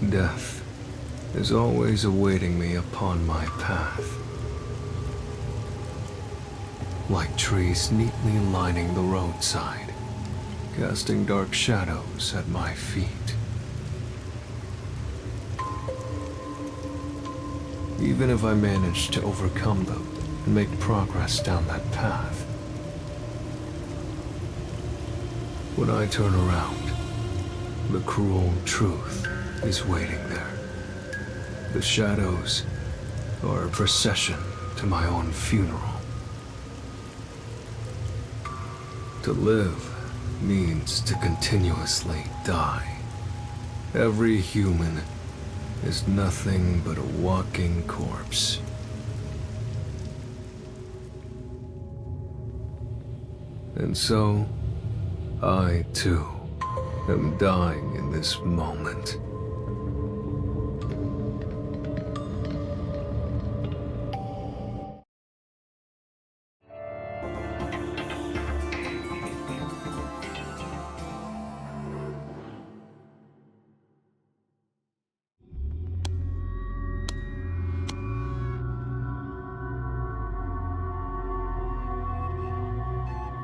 Death is always awaiting me upon my path. Like trees neatly lining the roadside, casting dark shadows at my feet. Even if I manage to overcome them and make progress down that path, when I turn around, the cruel truth is waiting there. The shadows are a procession to my own funeral. To live means to continuously die. Every human is nothing but a walking corpse. And so, I too am dying in this moment.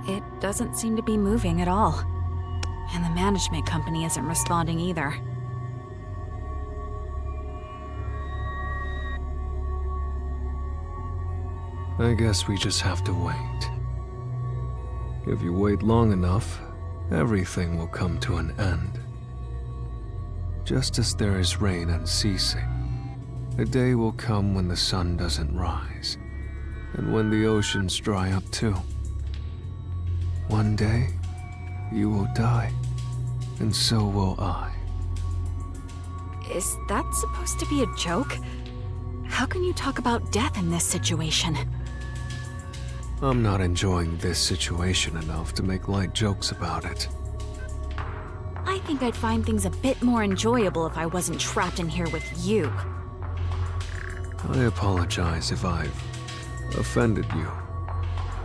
It doesn't seem to be moving at all. And the management company isn't responding either. I guess we just have to wait. If you wait long enough, everything will come to an end. Just as there is rain unceasing, a day will come when the sun doesn't rise, and when the oceans dry up too. One day, you will die, and so will I. Is that supposed to be a joke? How can you talk about death in this situation? I'm not enjoying this situation enough to make light jokes about it. I think I'd find things a bit more enjoyable if I wasn't trapped in here with you. I apologize if I've offended you.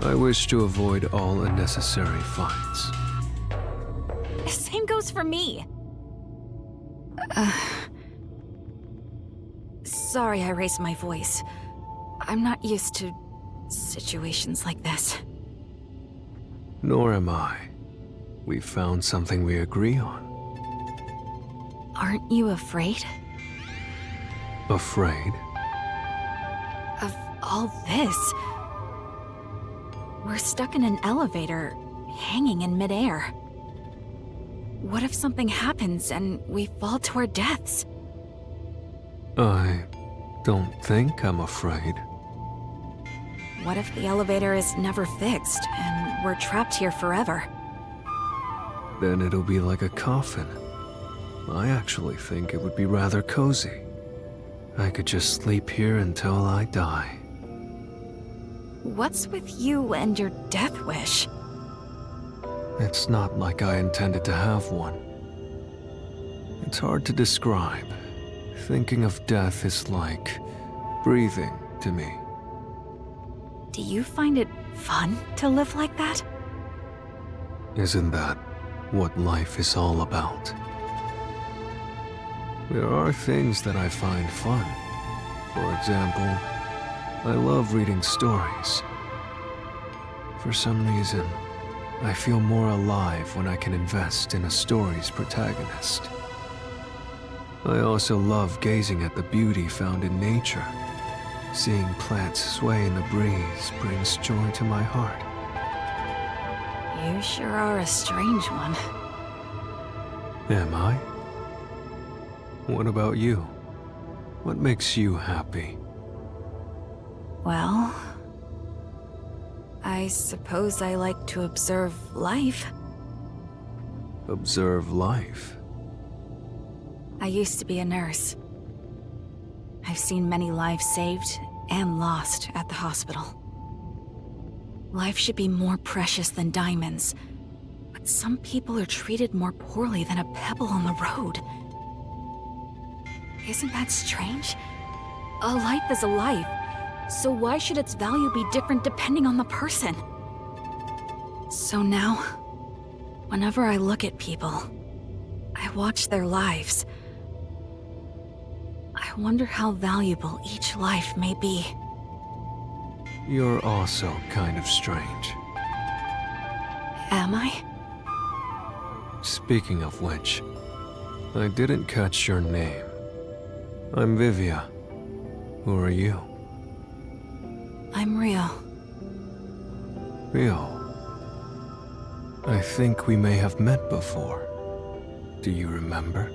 I wish to avoid all unnecessary fights. Same goes for me. Sorry I raised my voice. I'm not used to situations like this. Nor am I. We've found something we agree on. Aren't you afraid? Afraid? Of all this? We're stuck in an elevator, hanging in midair. What if something happens and we fall to our deaths? I don't think I'm afraid. What if the elevator is never fixed and we're trapped here forever? Then it'll be like a coffin. I actually think it would be rather cozy. I could just sleep here until I die. What's with you and your death wish? It's not like I intended to have one. It's hard to describe. Thinking of death is like breathing to me. Do you find it fun to live like that? Isn't that what life is all about? There are things that I find fun. For example, I love reading stories. For some reason, I feel more alive when I can invest in a story's protagonist. I also love gazing at the beauty found in nature. Seeing plants sway in the breeze brings joy to my heart. You sure are a strange one. Am I? What about you? What makes you happy? Well, I suppose I like to observe life. Observe life? I used to be a nurse. I've seen many lives saved and lost at the hospital. Life should be more precious than diamonds, but some people are treated more poorly than a pebble on the road. Isn't that strange? A life is a life, so why should its value be different depending on the person? So now, whenever I look at people, I watch their lives. wonder how valuable each life may be. You're also kind of strange. Am I? Speaking of which, I didn't catch your name. I'm Vivia. Who are you? I'm real. Rio. I think we may have met before. Do you remember?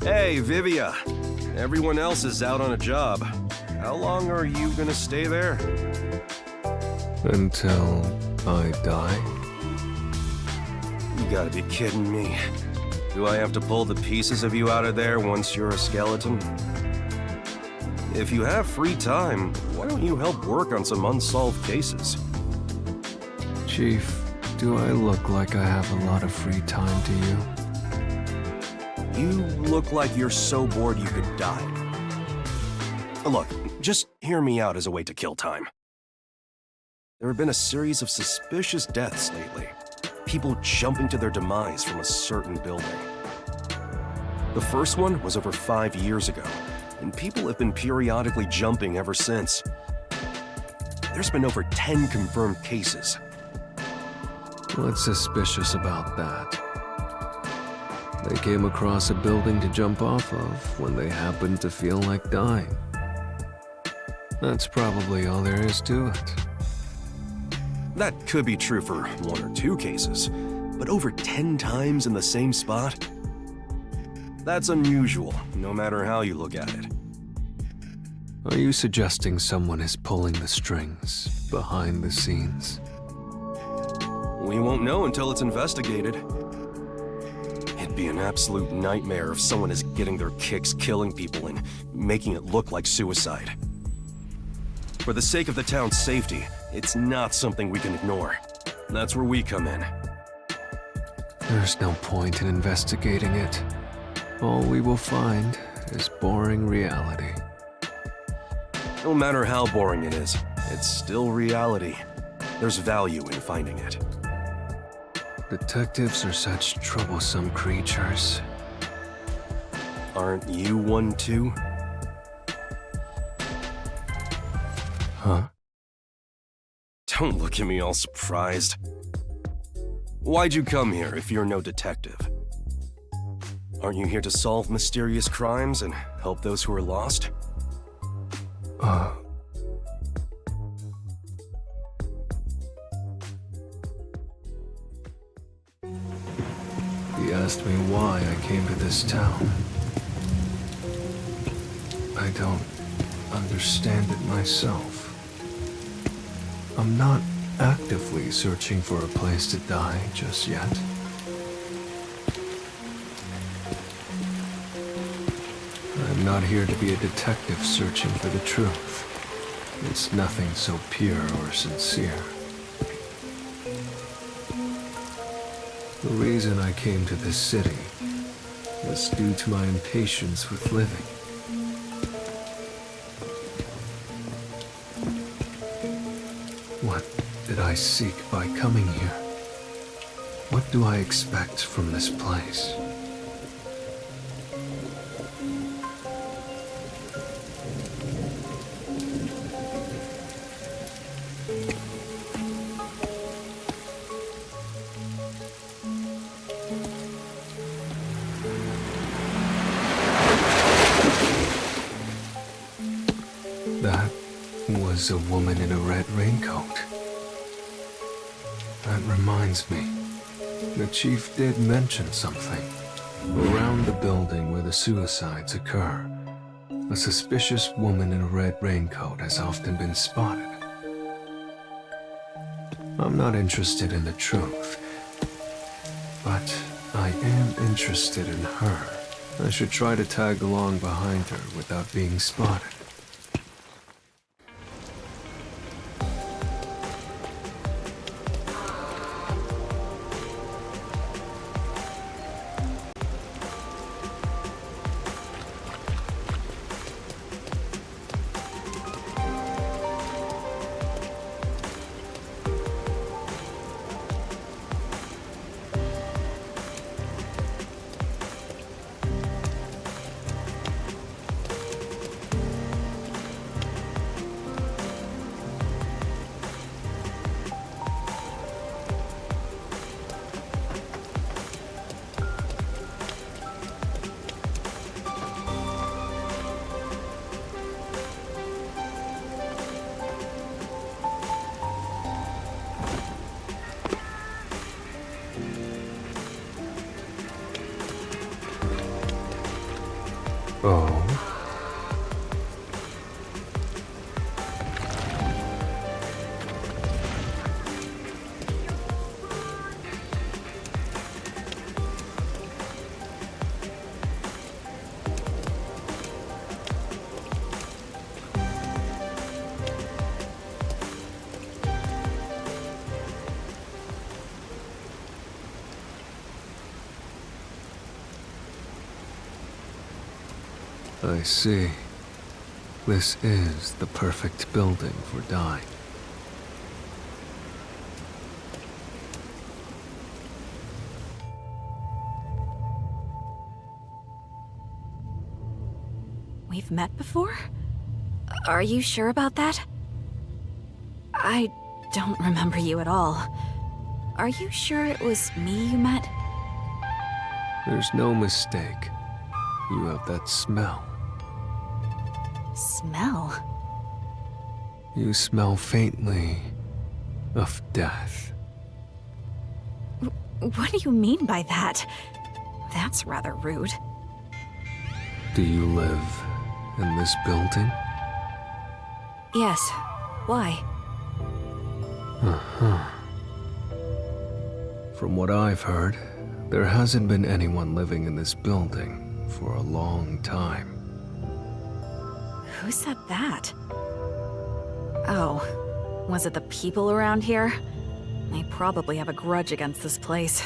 Hey, Vivia. Everyone else is out on a job. How long are you gonna stay there? Until I die? You gotta be kidding me. Do I have to pull the pieces of you out of there once you're a skeleton? If you have free time, why don't you help work on some unsolved cases? Chief, do I look like I have a lot of free time to you? You look like you're so bored you could die. Look, just hear me out as a way to kill time. There have been a series of suspicious deaths lately. People jumping to their demise from a certain building. The first one was over 5 years ago, and people have been periodically jumping ever since. There's been over 10 confirmed cases. What's suspicious about that? They came across a building to jump off of when they happened to feel like dying. That's probably all there is to it. That could be true for 1 or 2 cases, but over 10 times in the same spot? That's unusual, no matter how you look at it. Are you suggesting someone is pulling the strings behind the scenes? We won't know until it's investigated. It'd be an absolute nightmare if someone is getting their kicks killing people and making it look like suicide. For the sake of the town's safety, it's not something we can ignore. That's where we come in. There's no point in investigating it. All we will find is boring reality. No matter how boring it is, it's still reality. There's value in finding it. Detectives are such troublesome creatures. Aren't you one too? Huh? Don't look at me all surprised. Why'd you come here if you're no detective? Aren't you here to solve mysterious crimes and help those who are lost? He asked me why I came to this town. I don't understand it myself. I'm not actively searching for a place to die just yet. I'm not here to be a detective searching for the truth. It's nothing so pure or sincere. The reason I came to this city was due to my impatience with living. What did I seek by coming here? What do I expect from this place? That was a woman in a red raincoat. That reminds me, the chief did mention something. Around the building where the suicides occur, a suspicious woman in a red raincoat has often been spotted. I'm not interested in the truth, but I am interested in her. I should try to tag along behind her without being spotted. I see. This is the perfect building for dying. We've met before? Are you sure about that? I don't remember you at all. Are you sure it was me you met? There's no mistake. You have that smell. Smell? You smell faintly of death. What do you mean by that? That's rather rude. Do you live in this building? Yes. Why? From what I've heard, there hasn't been anyone living in this building for a long time. Who said that? Oh, was it the people around here? They probably have a grudge against this place.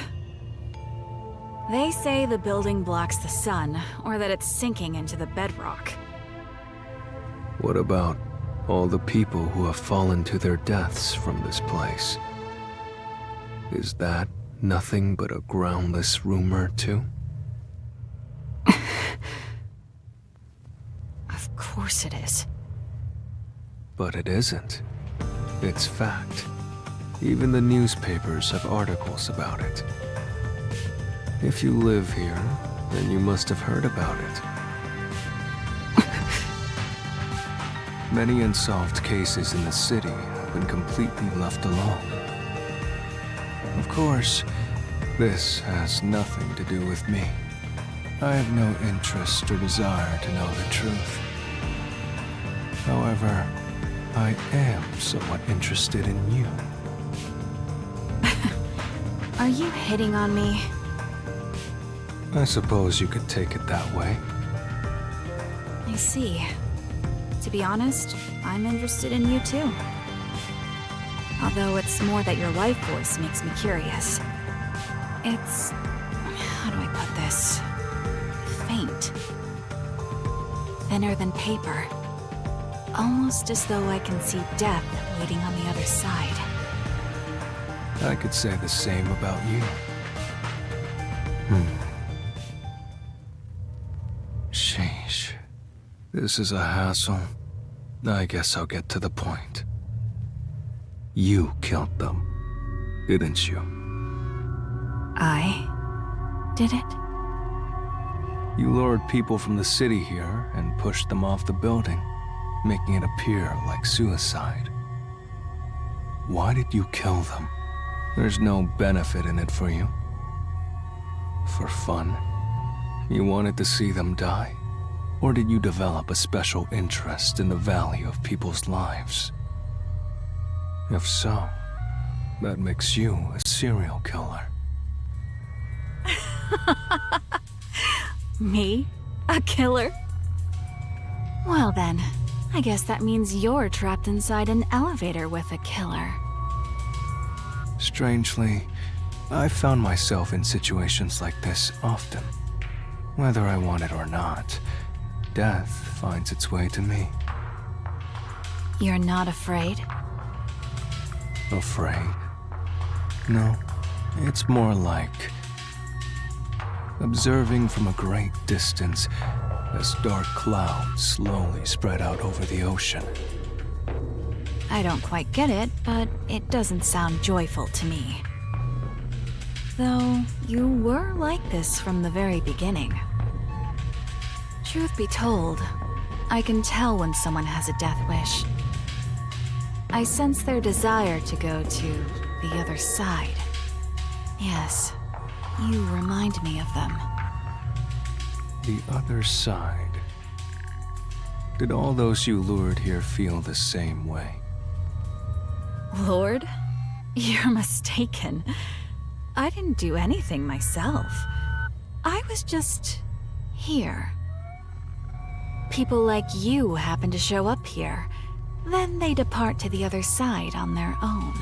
They say the building blocks the sun, or that it's sinking into the bedrock. What about all the people who have fallen to their deaths from this place? Is that nothing but a groundless rumor, too? Of course it is. But it isn't. It's fact. Even the newspapers have articles about it. If you live here, then you must have heard about it. Many unsolved cases in the city have been completely left alone. Of course, this has nothing to do with me. I have no interest or desire to know the truth. However, I am somewhat interested in you. Are you hitting on me? I suppose you could take it that way. I see. To be honest, I'm interested in you too. Although it's more that your life force makes me curious. It's... how do I put this? Faint. Thinner than paper. Almost as though I can see death waiting on the other side. I could say the same about you. Sheesh. This is a hassle. I guess I'll get to the point. You killed them, didn't you? I did it? You lured people from the city here and pushed them off the building, making it appear like suicide. Why did you kill them? There's no benefit in it for you. For fun? You wanted to see them die? Or did you develop a special interest in the value of people's lives? If so, that makes you a serial killer. Me? A killer? Well then, I guess that means you're trapped inside an elevator with a killer. Strangely, I've found myself in situations like this often. Whether I want it or not, death finds its way to me. You're not afraid? Afraid? No, it's more like observing from a great distance as dark clouds slowly spread out over the ocean. I don't quite get it, but it doesn't sound joyful to me. Though, you were like this from the very beginning. Truth be told, I can tell when someone has a death wish. I sense their desire to go to the other side. Yes, you remind me of them. The other side. Did all those you lured here feel the same way? Lord? You're mistaken. I didn't do anything myself. I was just... here. People like you happen to show up here. Then they depart to the other side on their own.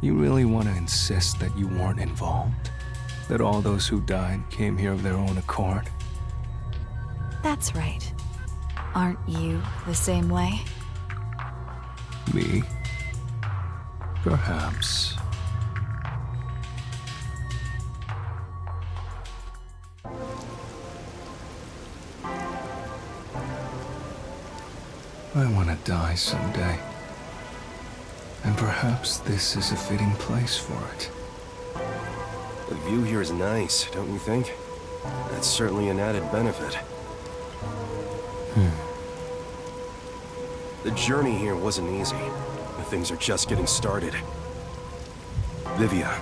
You really want to insist that you weren't involved? That all those who died came here of their own accord? That's right. Aren't you the same way? Me? Perhaps. I want to die someday. And perhaps this is a fitting place for it. The view here is nice, don't you think? That's certainly an added benefit. The journey here wasn't easy, but things are just getting started. Vivia,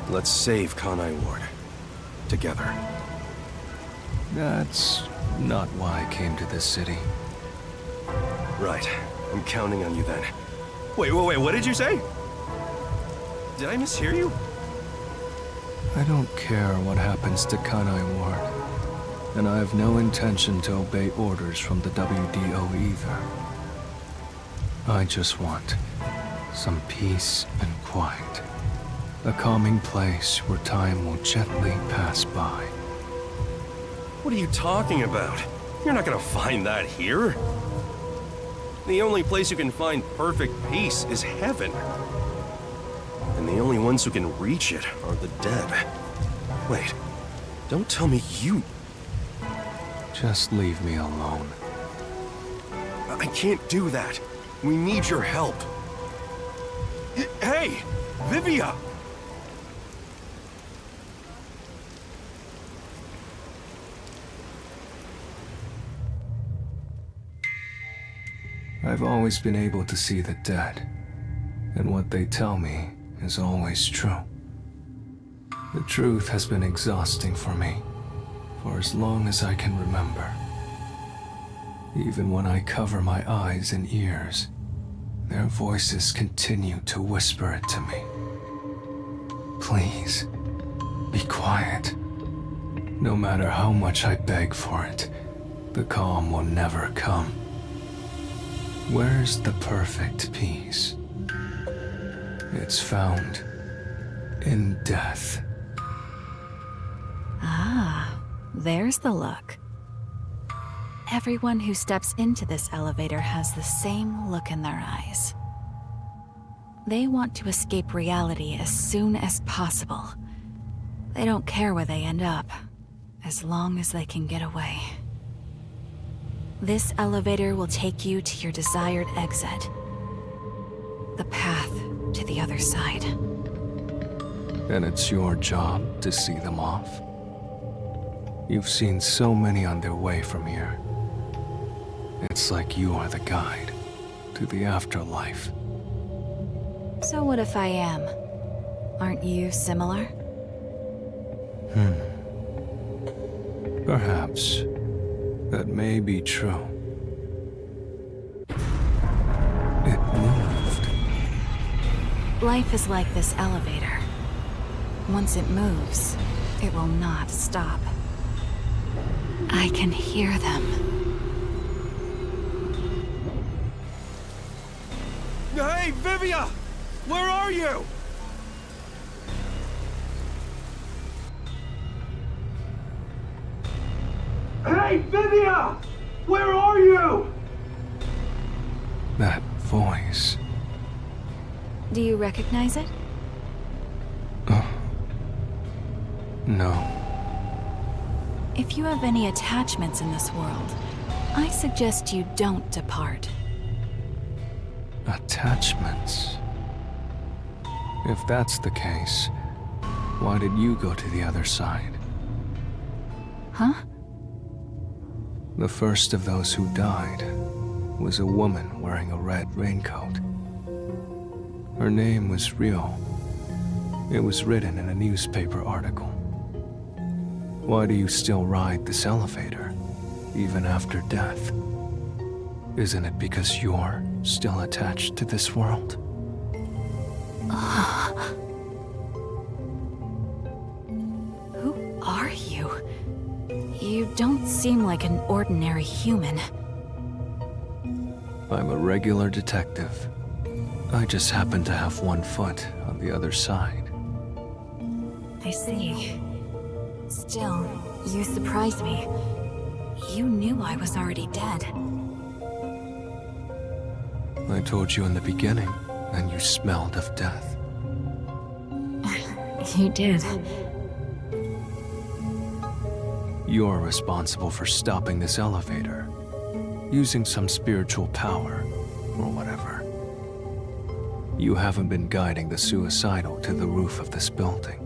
let's save Kanai Ward. Together. That's not why I came to this city. Right. I'm counting on you then. Wait, what did you say? Did I mishear you? I don't care what happens to Kanai Ward, and I have no intention to obey orders from the WDO either. I just want some peace and quiet. A calming place where time will gently pass by. What are you talking about? You're not gonna find that here. The only place you can find perfect peace is heaven. And the only ones who can reach it are the dead. Wait, don't tell me you... Just leave me alone. I can't do that. We need your help. Hey, Vivia! I've always been able to see the dead, and what they tell me is always true. The truth has been exhausting for me, for as long as I can remember. Even when I cover my eyes and ears, their voices continue to whisper it to me. Please, be quiet. No matter how much I beg for it, the calm will never come. Where's the perfect peace? It's found in death. Ah, there's the look. Everyone who steps into this elevator has the same look in their eyes. They want to escape reality as soon as possible. They don't care where they end up, as long as they can get away. This elevator will take you to your desired exit. The path to the other side. And it's your job to see them off? You've seen so many on their way from here. It's like you are the guide to the afterlife. So what if I am? Aren't you similar? Perhaps. That may be true. It moved. Life is like this elevator. Once it moves, it will not stop. I can hear them. Hey, Vivia! Where are you? Hey, Vivia! Where are you? That voice. Do you recognize it? No. If you have any attachments in this world, I suggest you don't depart. Attachments? If that's the case, why did you go to the other side? Huh? The first of those who died was a woman wearing a red raincoat. Her name was Rio. It was written in a newspaper article. Why do you still ride this elevator, even after death? Isn't it because you're still attached to this world? Who are you? You don't seem like an ordinary human. I'm a regular detective. I just happen to have one foot on the other side. I see. Still, you surprise me. You knew I was already dead. I told you in the beginning, and you smelled of death. You did. You're responsible for stopping this elevator, using some spiritual power, or whatever. You haven't been guiding the suicidal to the roof of this building.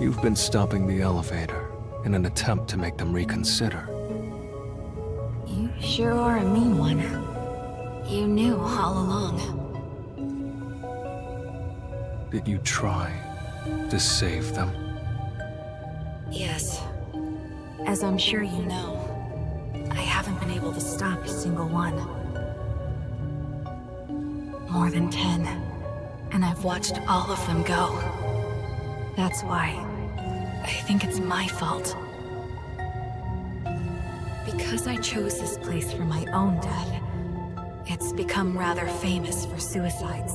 You've been stopping the elevator in an attempt to make them reconsider. You sure are a mean one. You knew all along. Did you try to save them? Yes. As I'm sure you know, I haven't been able to stop a single one. More than 10. And I've watched all of them go. That's why I think it's my fault. Because I chose this place for my own death, it's become rather famous for suicides.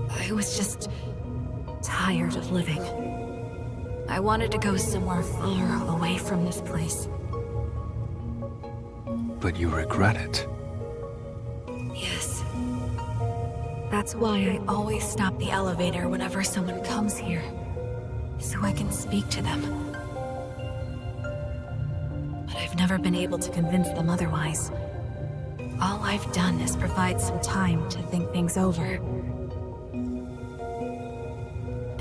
I was just tired of living. I wanted to go somewhere far away from this place. But you regret it. Yes. That's why I always stop the elevator whenever someone comes here, so I can speak to them. But I've never been able to convince them otherwise. All I've done is provide some time to think things over.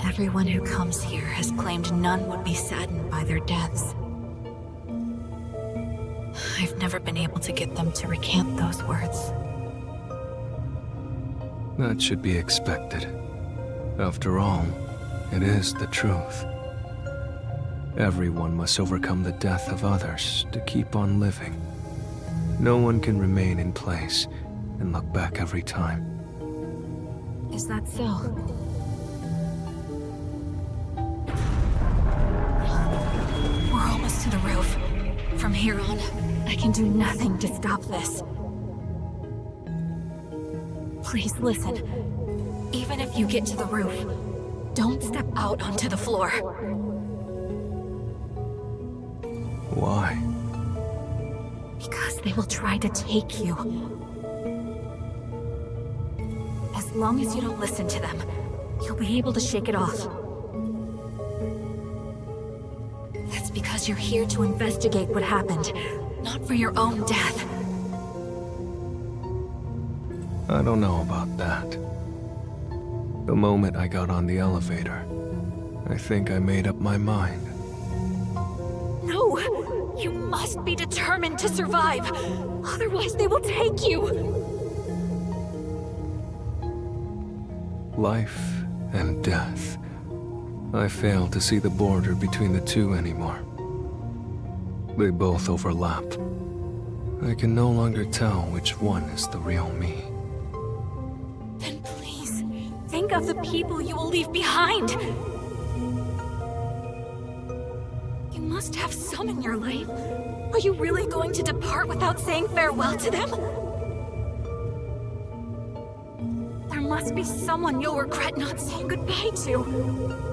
Everyone who comes here has claimed none would be saddened by their deaths. I've never been able to get them to recant those words. That should be expected. After all, it is the truth. Everyone must overcome the death of others to keep on living. No one can remain in place and look back every time. Is that so? We're almost to the roof. From here on, I can do nothing to stop this. Please listen. Even if you get to the roof, don't step out onto the floor. Why? Because they will try to take you. As long as you don't listen to them, you'll be able to shake it off. That's because you're here to investigate what happened, not for your own death. I don't know about that. The moment I got on the elevator, I think I made up my mind. No! You must be determined to survive! Otherwise they will take you! Life and death. I fail to see the border between the two anymore. They both overlap. I can no longer tell which one is the real me. Then please, think of the people you will leave behind! You must have some in your life. Are you really going to depart without saying farewell to them? There must be someone you'll regret not saying goodbye to.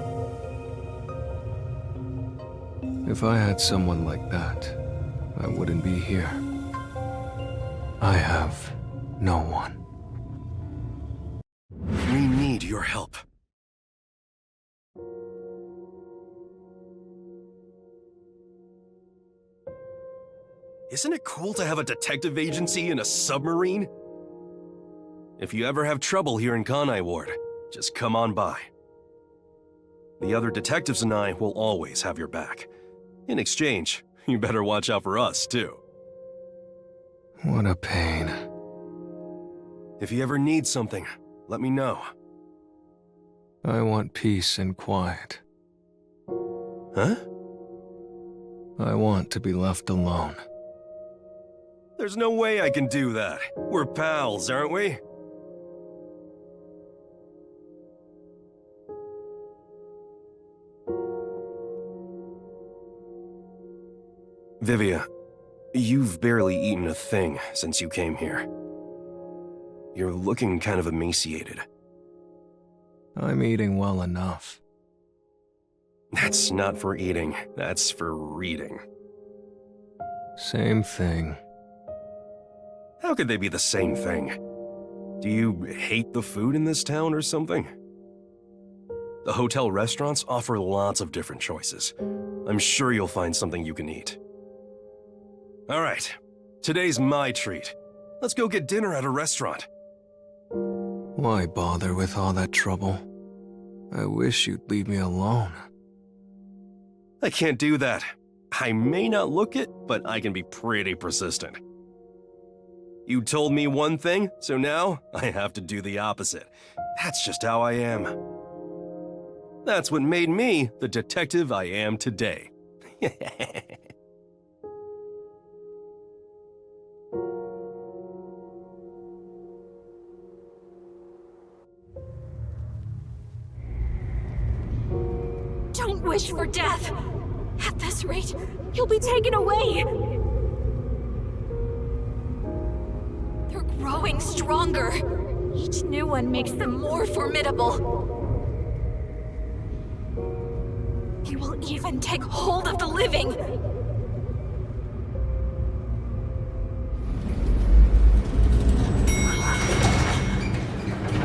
If I had someone like that, I wouldn't be here. I have no one. We need your help. Isn't it cool to have a detective agency in a submarine? If you ever have trouble here in Kanai Ward, just come on by. The other detectives and I will always have your back. In exchange, you better watch out for us, too. What a pain. If you ever need something, let me know. I want peace and quiet. Huh? I want to be left alone. There's no way I can do that. We're pals, aren't we? Vivia, you've barely eaten a thing since you came here. You're looking kind of emaciated. I'm eating well enough. That's not for eating, that's for reading. Same thing. How could they be the same thing? Do you hate the food in this town or something? The hotel restaurants offer lots of different choices. I'm sure you'll find something you can eat. All right, today's my treat. Let's go get dinner at a restaurant. Why bother with all that trouble? I wish you'd leave me alone. I can't do that. I may not look it, but I can be pretty persistent. You told me one thing, so now I have to do the opposite. That's just how I am. That's what made me the detective I am today. Don't wish for death! At this rate, you'll be taken away! They're growing stronger. Each new one makes them more formidable. They will even take hold of the living!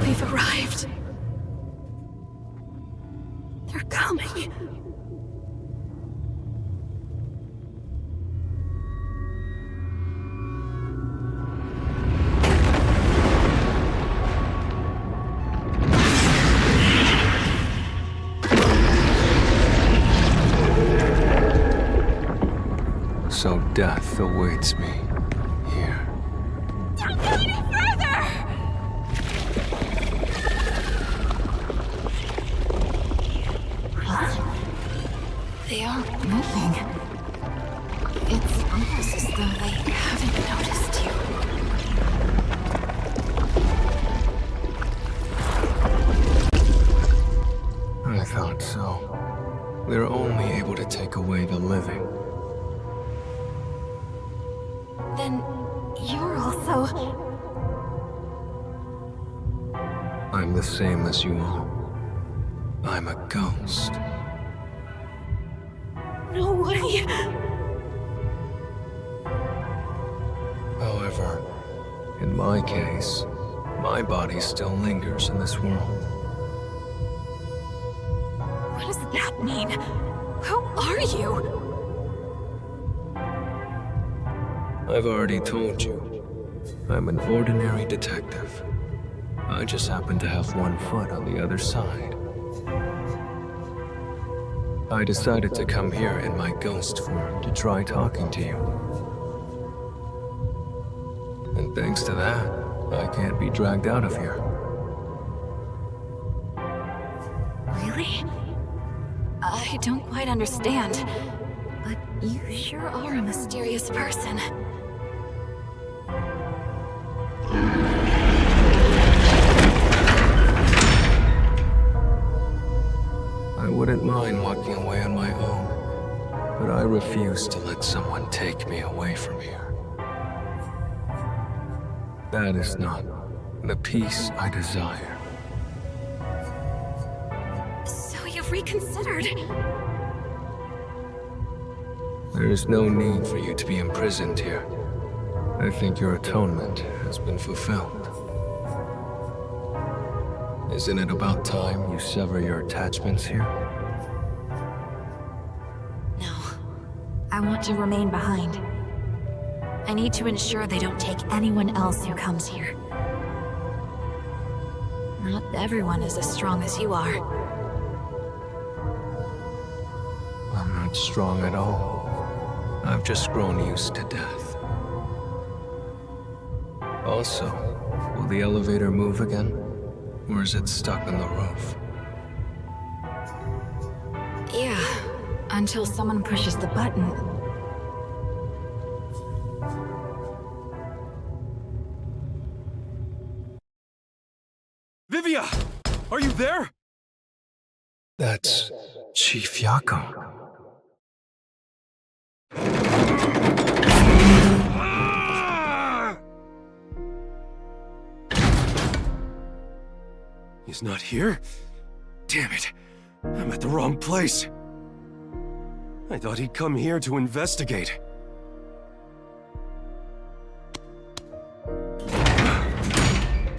We've arrived. They're coming. So death awaits me here. Don't go any further! They aren't moving. It's almost as though they haven't noticed you. I thought so. They're only able to take away the living. Then you're also... I'm the same as you all. I'm a ghost. No way! However, in my case, my body still lingers in this world. What does that mean? Who are you? I've already told you. I'm an ordinary detective. I just happen to have one foot on the other side. I decided to come here in my ghost form to try talking to you. And thanks to that, I can't be dragged out of here. Really? I don't quite understand, but you sure are a mysterious person. I wouldn't mind walking away on my own, but I refuse to let someone take me away from here. That is not the peace I desire. So you've reconsidered? There is no need for you to be imprisoned here. I think your atonement has been fulfilled. Isn't it about time you sever your attachments here? No. I want to remain behind. I need to ensure they don't take anyone else who comes here. Not everyone is as strong as you are. I'm not strong at all. I've just grown used to death. Also, will the elevator move again? Or is it stuck on the roof? Yeah, until someone pushes the button. Vivia! Are you there? That's Chief Yako. He's not here? Damn it. I'm at the wrong place. I thought he'd come here to investigate.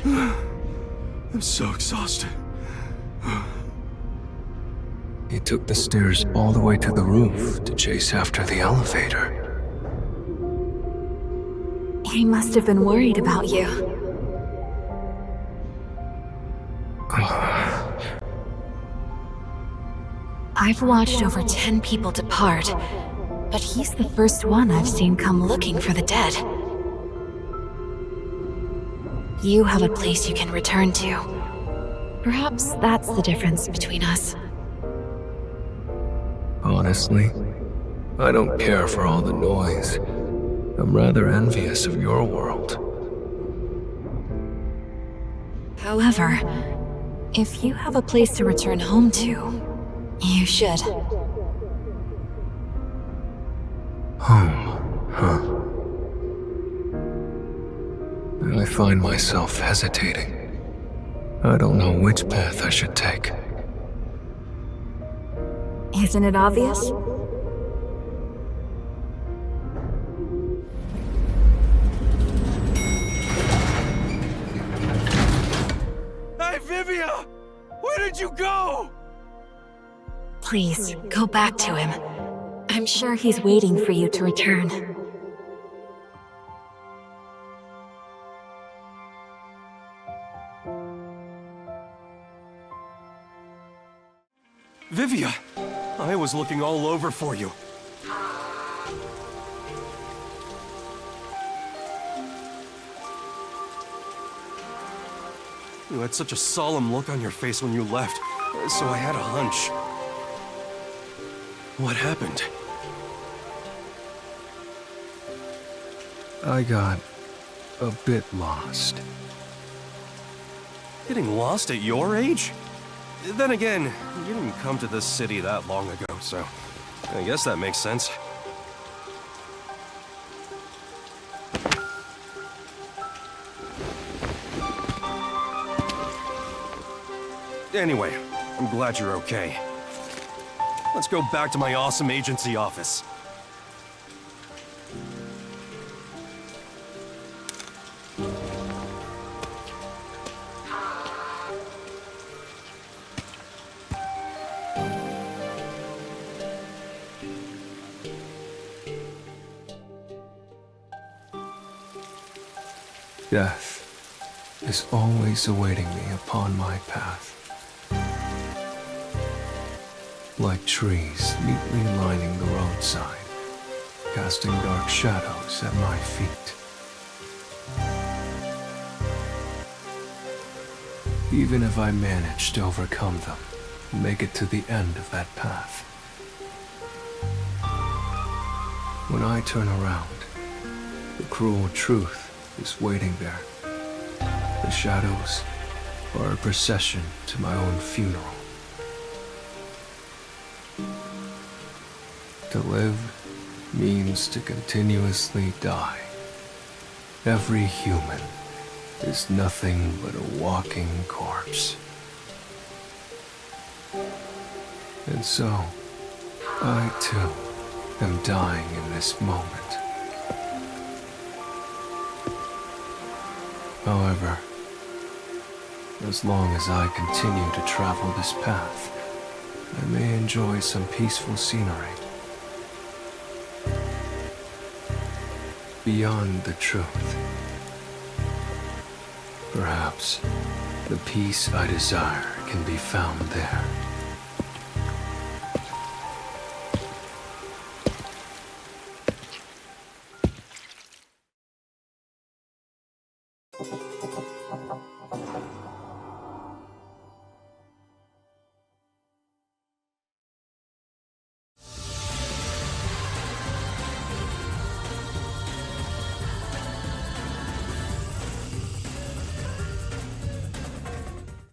I'm so exhausted. He took the stairs all the way to the roof to chase after the elevator. He must have been worried about you. I've watched over 10 people depart, but he's the first one I've seen come looking for the dead. You have a place you can return to. Perhaps that's the difference between us. Honestly, I don't care for all the noise. I'm rather envious of your world. However, if you have a place to return home to, you should. Home, huh? I find myself hesitating. I don't know which path I should take. Isn't it obvious? Hey, Vivia! Where did you go? Please, go back to him. I'm sure he's waiting for you to return. Vivia! I was looking all over for you. You had such a solemn look on your face when you left, so I had a hunch. What happened? I got a bit lost. Getting lost at your age? Then again, you didn't come to this city that long ago, so I guess that makes sense. Anyway, I'm glad you're okay. Let's go back to my awesome agency office. Death is always awaiting me upon my path. Like trees neatly lining the roadside, casting dark shadows at my feet. Even if I manage to overcome them and make it to the end of that path, when I turn around, the cruel truth is waiting there. The shadows are a procession to my own funeral. To live means to continuously die. Every human is nothing but a walking corpse. And so, I too am dying in this moment. However, as long as I continue to travel this path, I may enjoy some peaceful scenery. Beyond the truth. Perhaps the peace I desire can be found there.